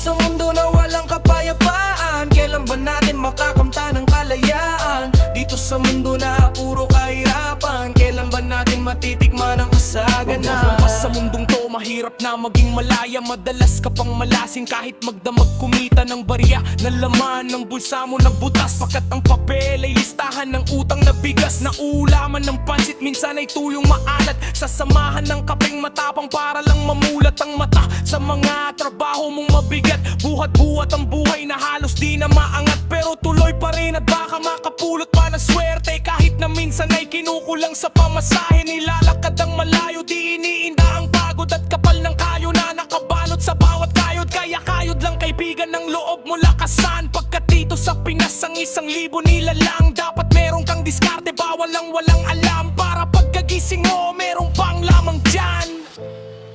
sa mundo na walang kapayapaan, kailan ba natin makakamta ng kalayaan? Dito sa mundo na puro kahirapan, kailan ba natin matitikman ang kasagana? Sa mundong to mahirap na maging malaya, madalas ka pang malasing kahit magdamag kumita ng barya. Na laman ng bulsa mo nagbutas, pakat ang papel ay listahan ng utang na bigas. Na ulaman ng pansit, minsan ay tuyong maalat. Sasamahan ng kapeng matapang para lang mamulat ang mata sa mga trabaho mong mabigat. Buhat-buhat ang buhay na halos di na maangat, pero tuloy pa rin at baka makapulot pa ng swerte. Kahit na minsan ay kinukulang sa pamasahe, nilalakad ang malayo, di iniinda ang pagod at kapal ng kayo na nakabalot sa bawat kayod. Kaya kayod lang kaibigan ng loob mo lakasan, pagkat dito sa Pinas ang 1,000 nilalang. Dapat meron kang diskarte, bawal lang walang alam, para pagkagising mo merong pang lamang dyan.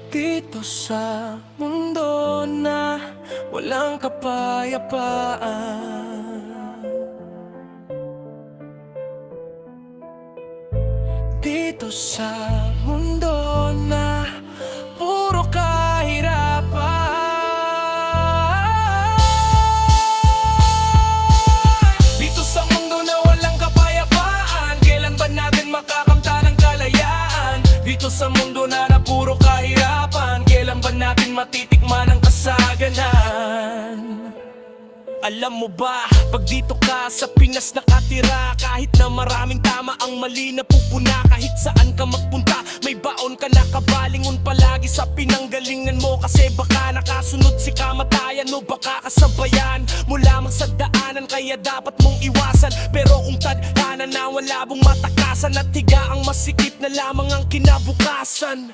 Dito sa mundo na walang kapayapaan, dito sa mundo na puro kahirapan, dito sa mundo na walang kapayapaan, kailan ba natin makakamta ng kalayaan? Dito sa mundo na puro kahirapan, kailan ba natin matitikman ang kasaganan? Alam mo ba, pag dito ka sa Pinas nakatira, kahit na maraming tama ang mali na pupuna, kahit saan ka magpunta, may baon ka na kabalingon palagi sa pinanggalingan mo. Kasi baka nakasunod si kamatayan o baka kasabayan mo lamang sa daanan, kaya dapat mong iwasan. Pero kung tadhana na wala bong matakasan, at higa ang masikip na lamang ang kinabukasan.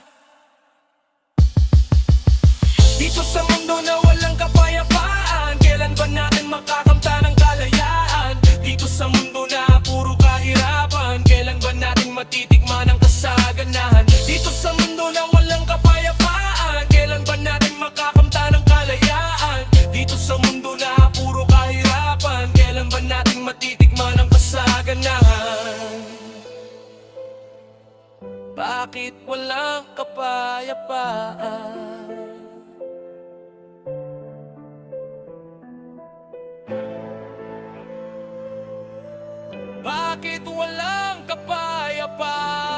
Dito sa mundo na walang kapayapaan, kailan ba natin makakamta ng kalayaan? Dito sa mundo na puro kahirapan, kailan ba natin matitikman ang kasaganahan? Dito sa mundo na walang kapayapaan, kailan ba natin makakamta ng kalayaan? Dito sa mundo na puro kahirapan, kailan ba natin matitikman ang kasaganahan? Bakit walang kapayapaan? Bakit walang kapayapaan?